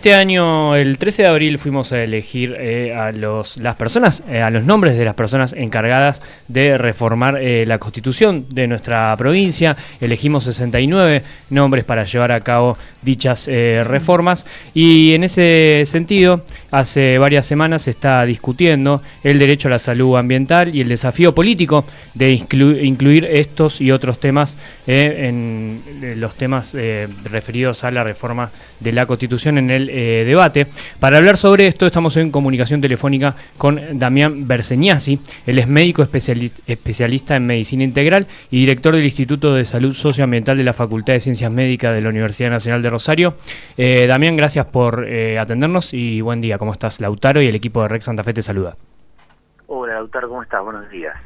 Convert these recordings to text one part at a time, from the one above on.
Este año, el 13 de abril, fuimos a elegir a los nombres de las personas encargadas de reformar la Constitución de nuestra provincia. Elegimos 69 nombres para llevar a cabo dichas reformas, y en ese sentido, hace varias semanas se está discutiendo el derecho a la salud ambiental y el desafío político de incluir estos y otros temas en los temas referidos a la reforma de la Constitución en el debate. Para hablar sobre esto estamos en comunicación telefónica con Damián Berseñasi. Él es médico especialista en medicina integral y director del Instituto de Salud Socioambiental de la Facultad de Ciencias Médicas de la Universidad Nacional de Rosario. Damián, gracias por atendernos y buen día. ¿Cómo estás? Lautaro y el equipo de REC Santa Fe te saluda. Hola Lautaro, ¿cómo estás? Buenos días.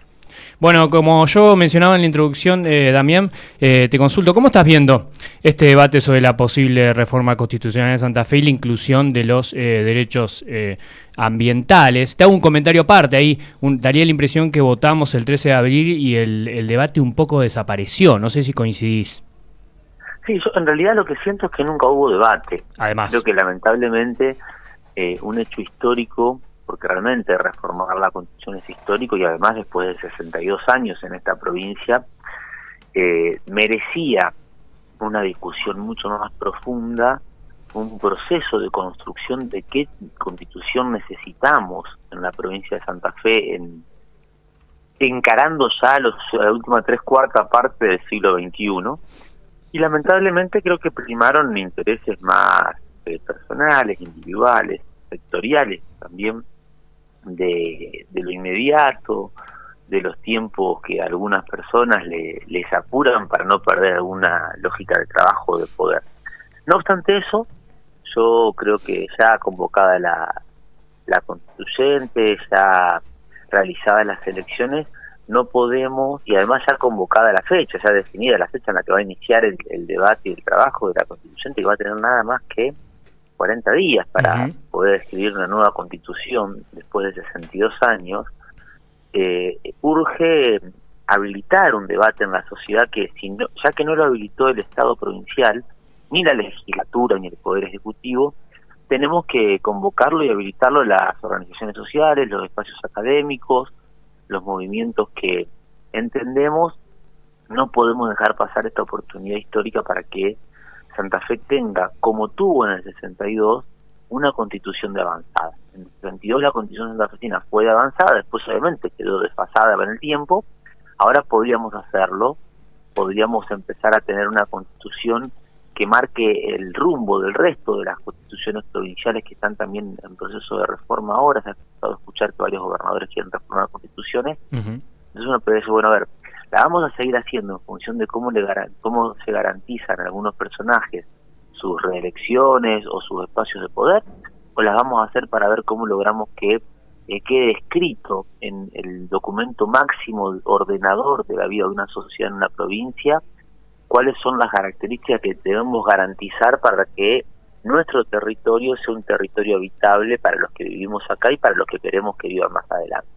Bueno, como yo mencionaba en la introducción, Damián, te consulto, ¿cómo estás viendo este debate sobre la posible reforma constitucional de Santa Fe y la inclusión de los derechos ambientales? Te hago un comentario aparte, ahí daría la impresión que votamos el 13 de abril y el debate un poco desapareció, no sé si coincidís. Sí, yo en realidad lo que siento es que nunca hubo debate. Además, creo que lamentablemente un hecho histórico, porque realmente reformar la Constitución es histórico, y además después de 62 años en esta provincia, merecía una discusión mucho más profunda, un proceso de construcción de qué Constitución necesitamos en la provincia de Santa Fe, encarando ya la última 3/4 parte del siglo XXI, y lamentablemente creo que primaron intereses más personales, individuales, sectoriales también, de lo inmediato, de los tiempos que algunas personas les apuran para no perder alguna lógica de trabajo, de poder. No obstante eso, yo creo que ya convocada la constituyente, ya realizadas las elecciones, no podemos, y además ya convocada la fecha, ya definida la fecha en la que va a iniciar el debate y el trabajo de la constituyente, que va a tener nada más que 40 días para poder escribir una nueva constitución después de 62 años, urge habilitar un debate en la sociedad que, ya que no lo habilitó el Estado provincial, ni la legislatura, ni el Poder Ejecutivo, tenemos que convocarlo y habilitarlo las organizaciones sociales, los espacios académicos, los movimientos que entendemos. No podemos dejar pasar esta oportunidad histórica para que Santa Fe tenga, como tuvo en el 62, una constitución de avanzada. En el 62 la constitución santafesina fue de avanzada, después obviamente quedó desfasada en el tiempo. Ahora podríamos hacerlo, podríamos empezar a tener una constitución que marque el rumbo del resto de las constituciones provinciales que están también en proceso de reforma ahora. Se ha empezado a escuchar que varios gobernadores quieren reformar constituciones. Entonces me parece, bueno, a ver, la vamos a seguir haciendo en función de cómo se garantizan algunos personajes sus reelecciones o sus espacios de poder, o las vamos a hacer para ver cómo logramos que quede escrito en el documento máximo ordenador de la vida de una sociedad en una provincia cuáles son las características que debemos garantizar para que nuestro territorio sea un territorio habitable para los que vivimos acá y para los que queremos que vivan más adelante.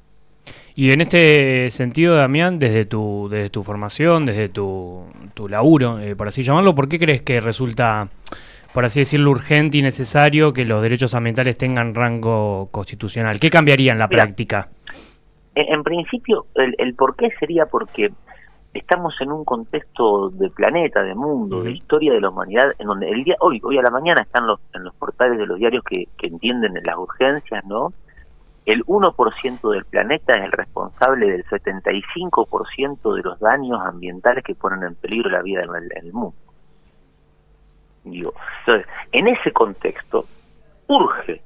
Y en este sentido, Damián, desde tu formación, desde tu laburo, por así llamarlo, ¿por qué crees que resulta, por así decirlo, urgente y necesario que los derechos ambientales tengan rango constitucional? ¿Qué cambiaría en la práctica? En principio, el por qué sería porque estamos en un contexto de planeta, de mundo, de historia de la humanidad, en donde hoy a la mañana están en los portales de los diarios que entienden las urgencias, ¿no? El 1% del planeta es el responsable del 75% de los daños ambientales que ponen en peligro la vida en el mundo. Entonces, en ese contexto, urge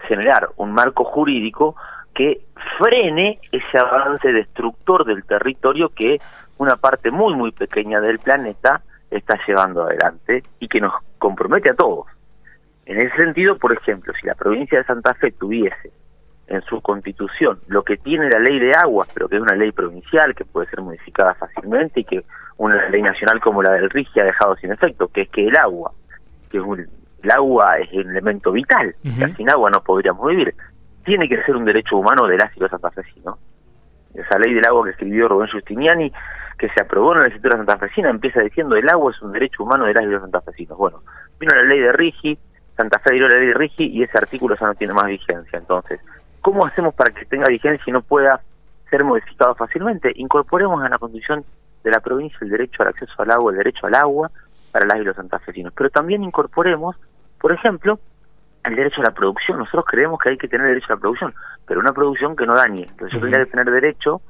generar un marco jurídico que frene ese avance destructor del territorio que una parte muy muy pequeña del planeta está llevando adelante y que nos compromete a todos. En ese sentido, por ejemplo, si la provincia de Santa Fe tuviese en su constitución lo que tiene la ley de aguas, pero que es una ley provincial que puede ser modificada fácilmente y que una ley nacional como la del RIGI ha dejado sin efecto, que es que el agua es un elemento vital, que sin agua no podríamos vivir, tiene que ser un derecho humano de las y los santafesinos. Esa ley del agua que escribió Rubén Giustiniani, que se aprobó en la legislatura santafesina, empieza diciendo el agua es un derecho humano de las y los santafesinos. Bueno, vino la ley de RIGI, Santa Fe dio la ley RIGI y ese artículo ya no tiene más vigencia. Entonces, ¿cómo hacemos para que tenga vigencia y no pueda ser modificado fácilmente? Incorporemos a la Constitución de la provincia el derecho al acceso al agua, el derecho al agua para las y los santafesinos. Pero también incorporemos, por ejemplo, el derecho a la producción. Nosotros creemos que hay que tener derecho a la producción, pero una producción que no dañe. Entonces yo tendría que tener derecho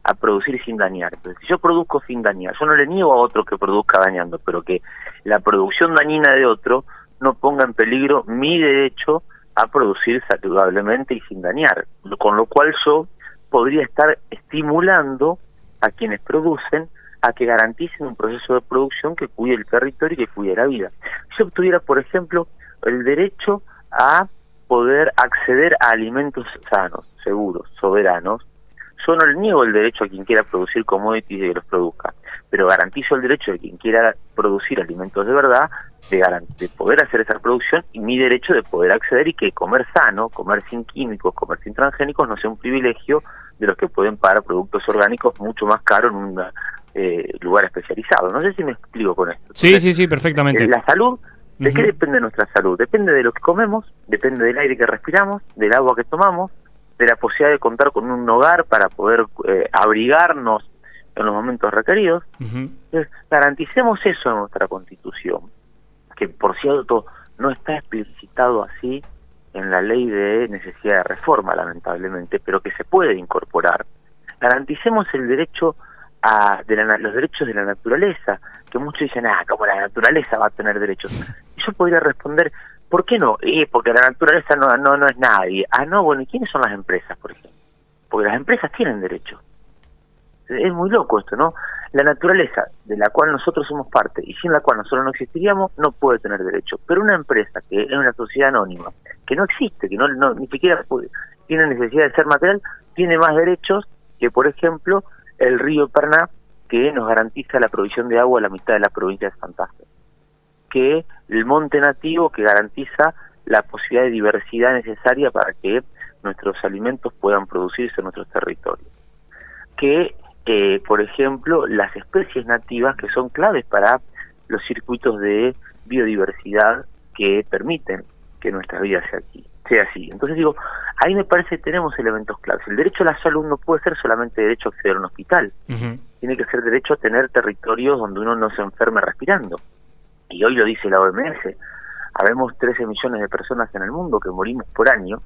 a producir sin dañar. Entonces, si yo produzco sin dañar, yo no le niego a otro que produzca dañando, pero que la producción dañina de otro no ponga en peligro mi derecho a producir saludablemente y sin dañar, con lo cual yo podría estar estimulando a quienes producen a que garanticen un proceso de producción que cuide el territorio y que cuide la vida. Si yo obtuviera, por ejemplo, el derecho a poder acceder a alimentos sanos, seguros, soberanos, yo no le niego el derecho a quien quiera producir commodities de que los produzca, pero garantizo el derecho de quien quiera producir alimentos de verdad, de poder hacer esa producción, y mi derecho de poder acceder, y que comer sano, comer sin químicos, comer sin transgénicos no sea un privilegio de los que pueden pagar productos orgánicos mucho más caros en un lugar especializado. No sé si me explico con esto. Entonces, Sí, perfectamente. La salud, ¿de qué depende nuestra salud? Depende de lo que comemos, depende del aire que respiramos, del agua que tomamos, de la posibilidad de contar con un hogar para poder abrigarnos en los momentos requeridos. Entonces, garanticemos eso en nuestra Constitución, que por cierto no está explicitado así en la ley de necesidad de reforma, lamentablemente, pero que se puede incorporar. Garanticemos el derecho los derechos de la naturaleza, que muchos dicen, ¿cómo la naturaleza va a tener derechos? Y yo podría responder, ¿por qué no? Porque la naturaleza no es nadie. No, bueno, ¿y quiénes son las empresas, por ejemplo? Porque las empresas tienen derechos. Es muy loco esto, ¿no? La naturaleza, de la cual nosotros somos parte y sin la cual nosotros no existiríamos, no puede tener derecho. Pero una empresa que es una sociedad anónima, que no existe, que no ni siquiera tiene necesidad de ser material, tiene más derechos que, por ejemplo, el río Paraná, que nos garantiza la provisión de agua a la mitad de la provincia de Santa Fe, que el monte nativo, que garantiza la posibilidad de diversidad necesaria para que nuestros alimentos puedan producirse en nuestros territorios, que por ejemplo las especies nativas, que son claves para los circuitos de biodiversidad que permiten que nuestra vida sea así. Entonces digo, ahí me parece que tenemos elementos claves. El derecho a la salud no puede ser solamente derecho a acceder a un hospital, tiene que ser derecho a tener territorios donde uno no se enferme respirando. Y hoy lo dice la OMS, habemos 13 millones de personas en el mundo que morimos por año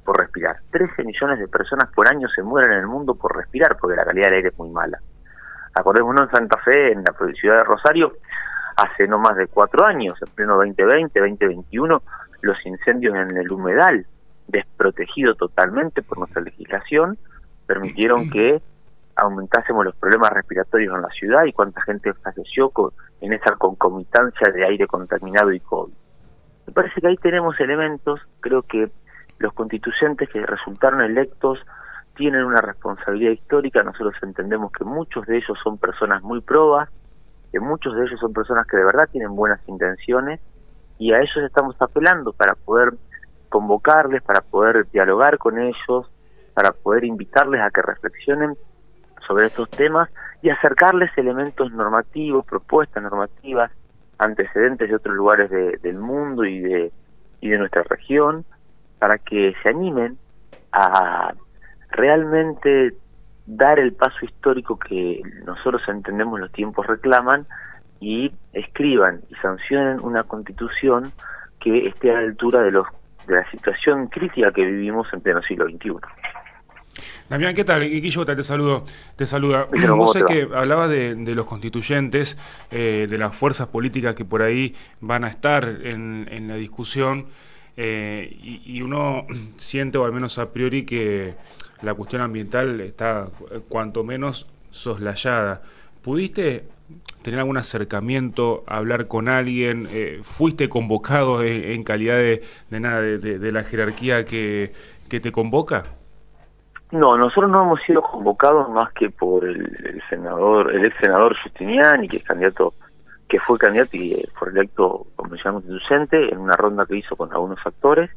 por respirar. 13 millones de personas por año se mueren en el mundo por respirar, porque la calidad del aire es muy mala. Acordémonos, en Santa Fe, en la ciudad de Rosario, hace no más de 4 años, en pleno 2020, 2021, los incendios en el humedal, desprotegido totalmente por nuestra legislación, permitieron que aumentásemos los problemas respiratorios en la ciudad, y cuánta gente falleció en esa concomitancia de aire contaminado y COVID. Me parece que ahí tenemos elementos. Creo que los constituyentes que resultaron electos tienen una responsabilidad histórica. Nosotros entendemos que muchos de ellos son personas muy probas, que muchos de ellos son personas que de verdad tienen buenas intenciones, y a ellos estamos apelando para poder convocarles, para poder dialogar con ellos, para poder invitarles a que reflexionen sobre estos temas y acercarles elementos normativos, propuestas normativas, antecedentes de otros lugares del mundo y de nuestra región, para que se animen a realmente dar el paso histórico que nosotros entendemos los tiempos reclaman, y escriban y sancionen una Constitución que esté a la altura de la situación crítica que vivimos en pleno siglo XXI. Damián, ¿qué tal? Guillo te saluda. Vos sé que hablabas de los constituyentes, de las fuerzas políticas que por ahí van a estar en la discusión, y uno siente, o al menos a priori, que la cuestión ambiental está cuanto menos soslayada. ¿Pudiste tener algún acercamiento, hablar con alguien? ¿Fuiste convocado en calidad de la jerarquía que te convoca? No, nosotros no hemos sido convocados más que por el ex senador Giustiniani, que fue candidato y fue electo convencional constituyente en una ronda que hizo con algunos actores,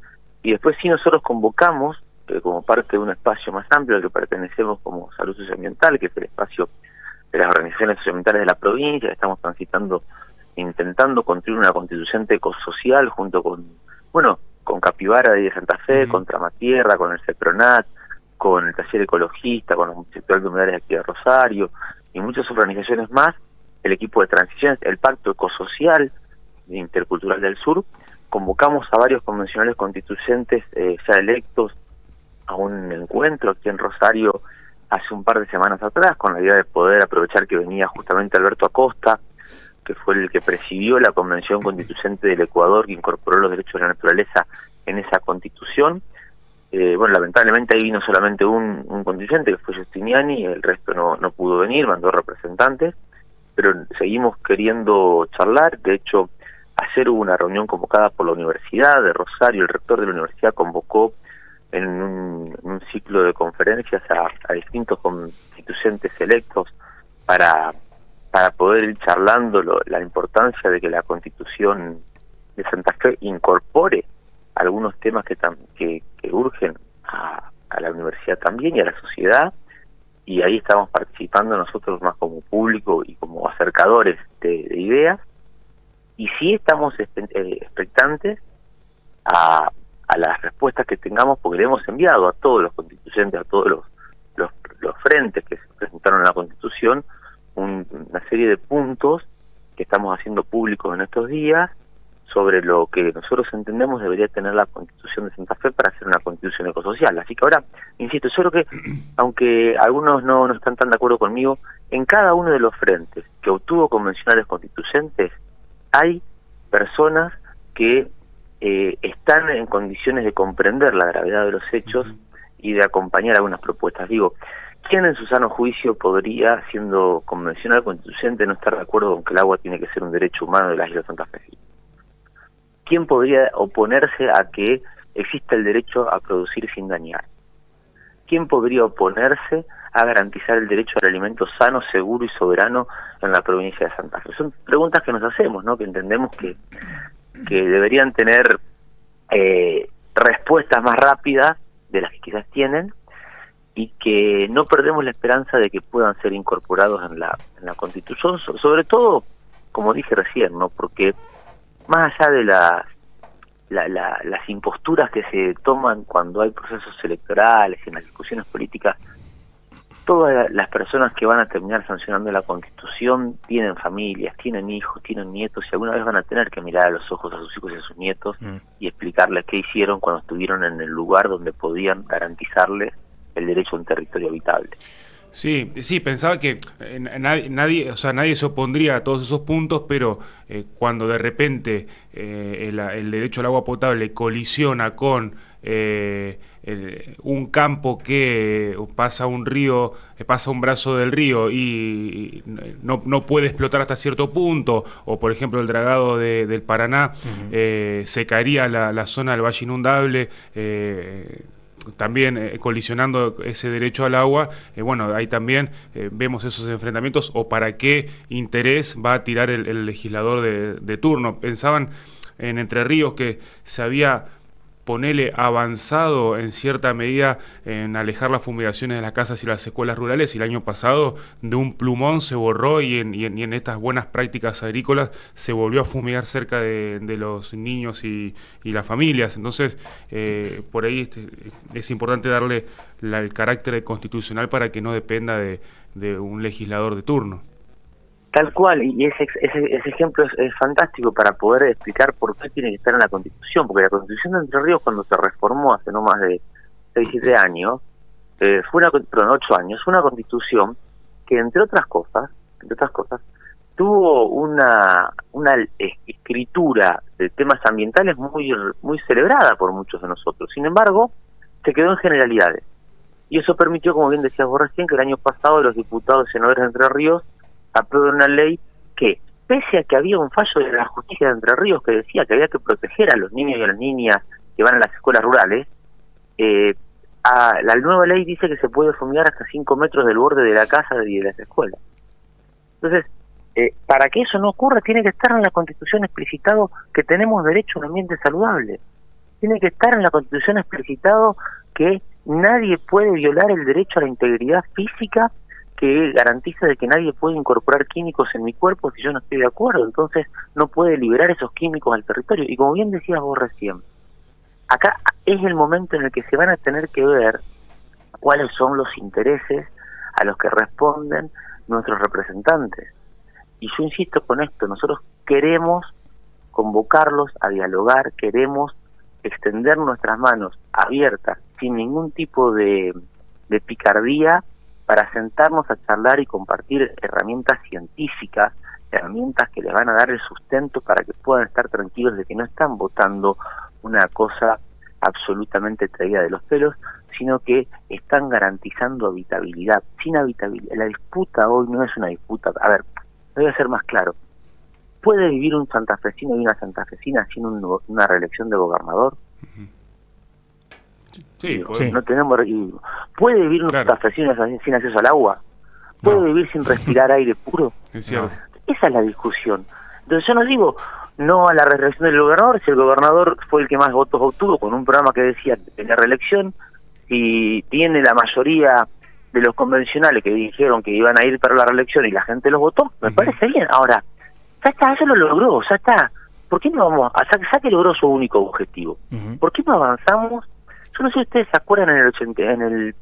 y después sí nosotros convocamos como parte de un espacio más amplio al que pertenecemos como Salud Socioambiental, que es el espacio de las organizaciones socioambientales de la provincia. Estamos transitando intentando construir una constituyente ecosocial junto con, con Capibara de Santa Fe, con Tramatierra, con el CEPRONAT, con el Taller Ecologista, con el sector de humedales de aquí de Rosario y muchas organizaciones más, el equipo de transiciones, el Pacto Ecosocial Intercultural del Sur. Convocamos a varios convencionales constituyentes ya electos a un encuentro aquí en Rosario hace un par de semanas atrás, con la idea de poder aprovechar que venía justamente Alberto Acosta, que fue el que presidió la Convención Constituyente del Ecuador, que incorporó los derechos de la naturaleza en esa constitución. Lamentablemente ahí vino solamente un constituyente, que fue Justiniani, el resto no pudo venir, mandó representantes, pero seguimos queriendo charlar. De hecho, ayer hubo una reunión convocada por la Universidad de Rosario, el rector de la universidad convocó en un ciclo de conferencias a distintos constituyentes electos para poder ir charlando la importancia de que la Constitución de Santa Fe incorpore algunos temas que urgen a la universidad también y a la sociedad, y ahí estamos participando nosotros más como público y como acercadores de ideas, y sí estamos expectantes a las respuestas que tengamos, porque le hemos enviado a todos los constituyentes, a todos los frentes que se presentaron en la Constitución, una serie de puntos que estamos haciendo públicos en estos días sobre lo que nosotros entendemos debería tener la Constitución de Santa Fe para hacer una Constitución ecosocial. Así que ahora, insisto, yo creo que, aunque algunos no están tan de acuerdo conmigo, en cada uno de los frentes que obtuvo convencionales constituyentes hay personas que están en condiciones de comprender la gravedad de los hechos y de acompañar algunas propuestas. Digo, ¿quién en su sano juicio podría, siendo convencional constituyente, no estar de acuerdo con que el agua tiene que ser un derecho humano de la isla de Santa Fe? ¿Quién podría oponerse a que exista el derecho a producir sin dañar? ¿Quién podría oponerse a garantizar el derecho al alimento sano, seguro y soberano en la provincia de Santa Fe? Son preguntas que nos hacemos, ¿no? Que entendemos que deberían tener respuestas más rápidas de las que quizás tienen, y que no perdemos la esperanza de que puedan ser incorporados en la Constitución, sobre todo, como dije recién, ¿no? Porque más allá de las imposturas que se toman cuando hay procesos electorales, en las discusiones políticas, todas las personas que van a terminar sancionando la Constitución tienen familias, tienen hijos, tienen nietos, y alguna vez van a tener que mirar a los ojos a sus hijos y a sus nietos y explicarles qué hicieron cuando estuvieron en el lugar donde podían garantizarles el derecho a un territorio habitable. Sí, pensaba que nadie se opondría a todos esos puntos, pero cuando de repente el derecho al agua potable colisiona con un campo que pasa un río, pasa un brazo del río y no puede explotar hasta cierto punto, o por ejemplo el dragado del Paraná, secaría la zona del valle inundable, también colisionando ese derecho al agua. Ahí también vemos esos enfrentamientos, o para qué interés va a tirar el legislador de turno. Pensaban en Entre Ríos que se había avanzado en cierta medida en alejar las fumigaciones de las casas y las escuelas rurales, y el año pasado de un plumón se borró y en estas buenas prácticas agrícolas se volvió a fumigar cerca de los niños y las familias. Entonces, por ahí es importante darle el carácter constitucional para que no dependa de un legislador de turno. Tal cual, y ese ejemplo es fantástico para poder explicar por qué tiene que estar en la Constitución, porque la Constitución de Entre Ríos, cuando se reformó hace no más de 6-7 años, 8 años, fue una Constitución que, entre otras cosas, tuvo una escritura de temas ambientales muy celebrada por muchos de nosotros. Sin embargo, se quedó en generalidades, y eso permitió, como bien decías vos recién, que el año pasado los diputados y senadores de Entre Ríos aprueba una ley que, pese a que había un fallo de la justicia de Entre Ríos que decía que había que proteger a los niños y a las niñas que van a las escuelas rurales, la nueva ley dice que se puede fumigar hasta 5 metros del borde de la casa y de las escuelas. Entonces, para que eso no ocurra, tiene que estar en la Constitución explicitado que tenemos derecho a un ambiente saludable. Tiene que estar en la Constitución explicitado que nadie puede violar el derecho a la integridad física, que garantiza de que nadie puede incorporar químicos en mi cuerpo si yo no estoy de acuerdo, entonces no puede liberar esos químicos al territorio. Y como bien decías vos recién, acá es el momento en el que se van a tener que ver cuáles son los intereses a los que responden nuestros representantes. Y yo insisto con esto, nosotros queremos convocarlos a dialogar, queremos extender nuestras manos abiertas, sin ningún tipo de picardía, para sentarnos a charlar y compartir herramientas científicas, herramientas que les van a dar el sustento para que puedan estar tranquilos de que no están votando una cosa absolutamente traída de los pelos, sino que están garantizando habitabilidad. Sin habitabilidad, la disputa hoy no es una disputa. A ver, voy a ser más claro. ¿Puede vivir un santafesino y una santafesina sin una reelección de gobernador? Sí, no tenemos. ¿Puede vivir un santafesino sin acceso al agua? ¿Puede vivir sin respirar aire puro? Es cierto. Esa es la discusión. Entonces yo no digo no a la reelección del gobernador, si el gobernador fue el que más votos obtuvo con un programa que decía que la reelección, y tiene la mayoría de los convencionales que dijeron que iban a ir para la reelección y la gente los votó, me parece bien. Ahora, ya está, eso lo logró, ya está. ¿Por qué no vamos ya que logró su único objetivo? ¿Por qué no avanzamos? Yo no sé si ustedes se acuerdan en el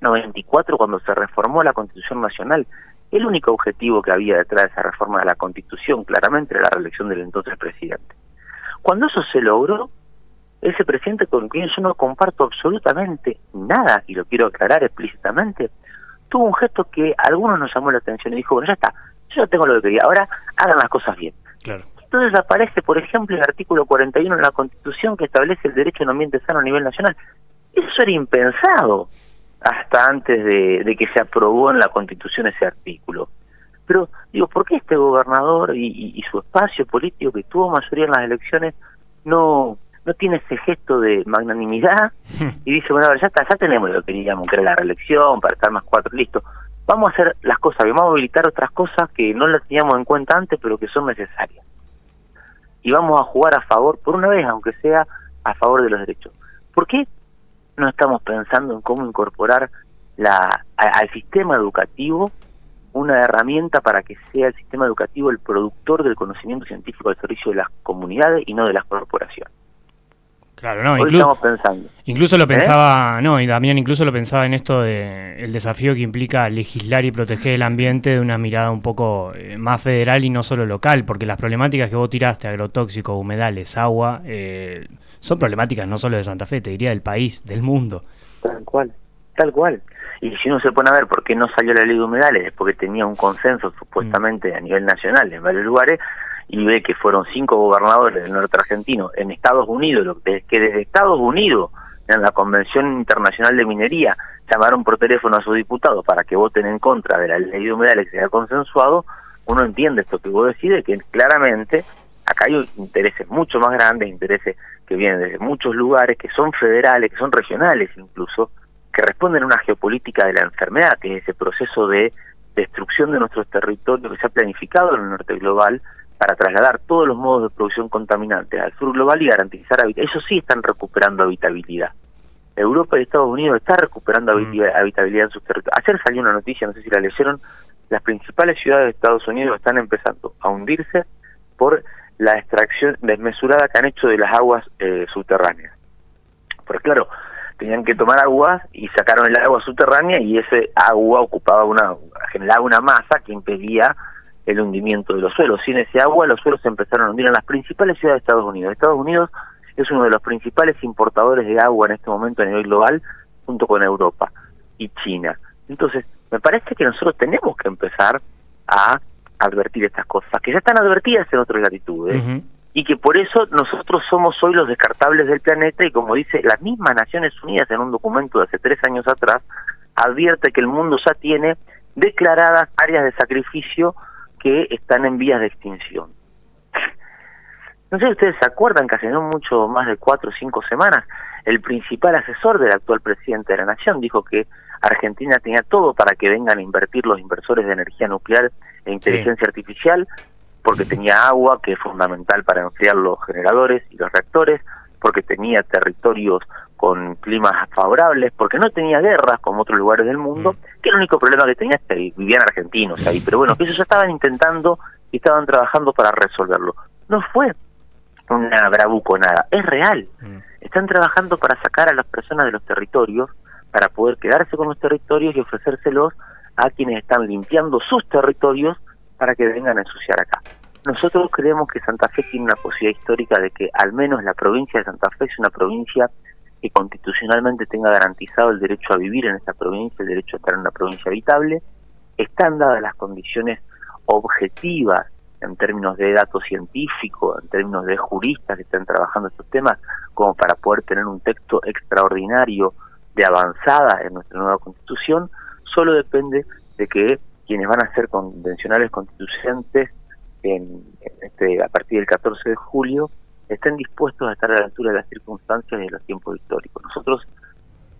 94, cuando se reformó la Constitución Nacional, el único objetivo que había detrás de esa reforma de la Constitución, claramente, era la reelección del entonces presidente. Cuando eso se logró, ese presidente con quien yo no comparto absolutamente nada, y lo quiero aclarar explícitamente, tuvo un gesto que a algunos nos llamó la atención y dijo, bueno, ya está, yo ya tengo lo que quería, ahora hagan las cosas bien. Claro. Entonces aparece, por ejemplo, el artículo 41 en la Constitución que establece el derecho a un ambiente sano a nivel nacional. Eso era impensado hasta antes de que se aprobó en la Constitución ese artículo. Pero, digo, ¿por qué este gobernador y su espacio político que tuvo mayoría en las elecciones no tiene ese gesto de magnanimidad y dice, bueno, a ver, ya está, ya tenemos lo que queríamos, que era la reelección, para estar más 4, listo, vamos a hacer las cosas bien, vamos a habilitar otras cosas que no las teníamos en cuenta antes, pero que son necesarias, y vamos a jugar a favor, por una vez, aunque sea a favor de los derechos? ¿Por qué no estamos pensando en cómo incorporar al sistema educativo una herramienta para que sea el sistema educativo el productor del conocimiento científico al servicio de las comunidades y no de las corporaciones? Claro, no, Hoy estamos pensando. Incluso lo pensaba, y Damián incluso lo pensaba en esto de el desafío que implica legislar y proteger el ambiente de una mirada un poco más federal y no solo local, porque las problemáticas que vos tiraste, agrotóxicos, humedales, agua, son problemáticas no solo de Santa Fe, te diría del país, del mundo. Tal cual. Y si uno se pone a ver por qué no salió la ley de humedales, es porque tenía un consenso supuestamente a nivel nacional en varios lugares, y ve que fueron 5 gobernadores del norte argentino en Estados Unidos, que desde Estados Unidos, en la Convención Internacional de Minería, llamaron por teléfono a sus diputados para que voten en contra de la ley de humedales que se haya consensuado. Uno entiende esto que vos decís, de que claramente acá hay intereses mucho más grandes, intereses que vienen desde muchos lugares, que son federales, que son regionales incluso, que responden a una geopolítica de la enfermedad, que es ese proceso de destrucción de nuestros territorios que se ha planificado en el norte global, para trasladar todos los modos de producción contaminantes al sur global y garantizar habitabilidad. Ellos sí están recuperando habitabilidad. Europa y Estados Unidos están recuperando habitabilidad en sus territorios. Ayer salió una noticia, no sé si la leyeron, las principales ciudades de Estados Unidos están empezando a hundirse por la extracción desmesurada que han hecho de las aguas subterráneas. Porque claro, tenían que tomar agua y sacaron el agua subterránea, y ese agua generaba una masa que impedía el hundimiento de los suelos. Sin ese agua, los suelos se empezaron a hundir en las principales ciudades de Estados Unidos. Estados Unidos es uno de los principales importadores de agua en este momento a nivel global, junto con Europa y China. Entonces, me parece que nosotros tenemos que empezar a advertir estas cosas, que ya están advertidas en otras latitudes, y que por eso nosotros somos hoy los descartables del planeta, y como dice la misma Naciones Unidas en un documento de hace 3 años atrás, advierte que el mundo ya tiene declaradas áreas de sacrificio que están en vías de extinción. No sé si ustedes se acuerdan que hace no mucho más de 4 o 5 semanas, el principal asesor del actual presidente de la Nación dijo que Argentina tenía todo para que vengan a invertir los inversores de energía nuclear e inteligencia artificial, porque tenía agua, que es fundamental para enfriar los generadores y los reactores, porque tenía territorios con climas favorables, porque no tenía guerras como otros lugares del mundo, que el único problema que tenía es que vivían argentinos ahí, pero bueno, que ellos ya estaban intentando y estaban trabajando para resolverlo. No fue una bravuconada, es real. Están trabajando para sacar a las personas de los territorios, para poder quedarse con los territorios y ofrecérselos a quienes están limpiando sus territorios para que vengan a ensuciar acá. Nosotros creemos que Santa Fe tiene una posibilidad histórica de que al menos la provincia de Santa Fe es una provincia que constitucionalmente tenga garantizado el derecho a vivir en esta provincia, el derecho a estar en una provincia habitable. Están dadas las condiciones objetivas en términos de datos científicos, en términos de juristas que están trabajando estos temas, como para poder tener un texto extraordinario de avanzada en nuestra nueva Constitución. Solo depende de que quienes van a ser convencionales constituyentes a partir del 14 de julio estén dispuestos a estar a la altura de las circunstancias y de los tiempos históricos. Nosotros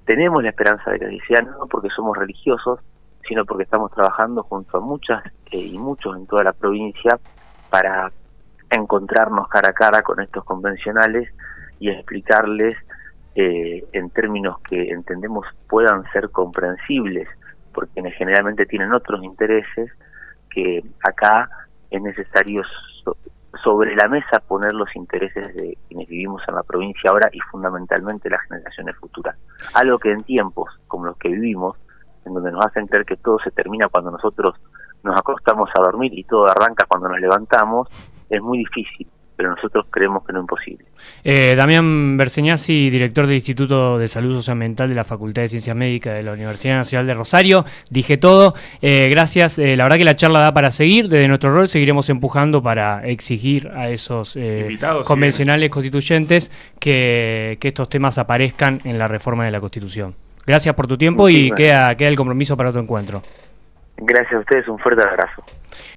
tenemos la esperanza de que así sea, no porque somos religiosos, sino porque estamos trabajando junto a muchas y muchos en toda la provincia para encontrarnos cara a cara con estos convencionales y explicarles en términos que entendemos puedan ser comprensibles, porque generalmente tienen otros intereses, que acá es necesario sobre la mesa poner los intereses de quienes vivimos en la provincia ahora y fundamentalmente las generaciones futuras. Algo que en tiempos como los que vivimos, en donde nos hacen creer que todo se termina cuando nosotros nos acostamos a dormir y todo arranca cuando nos levantamos, es muy difícil, pero nosotros creemos que no es imposible. Damián Berseñazzi, director del Instituto de Salud Socioambiental de la Facultad de Ciencias Médicas de la Universidad Nacional de Rosario. Dije todo. Gracias. La verdad que la charla da para seguir. Desde nuestro rol seguiremos empujando para exigir a esos convencionales constituyentes que estos temas aparezcan en la reforma de la Constitución. Gracias por tu tiempo y queda el compromiso para otro encuentro. Gracias a ustedes, un fuerte abrazo.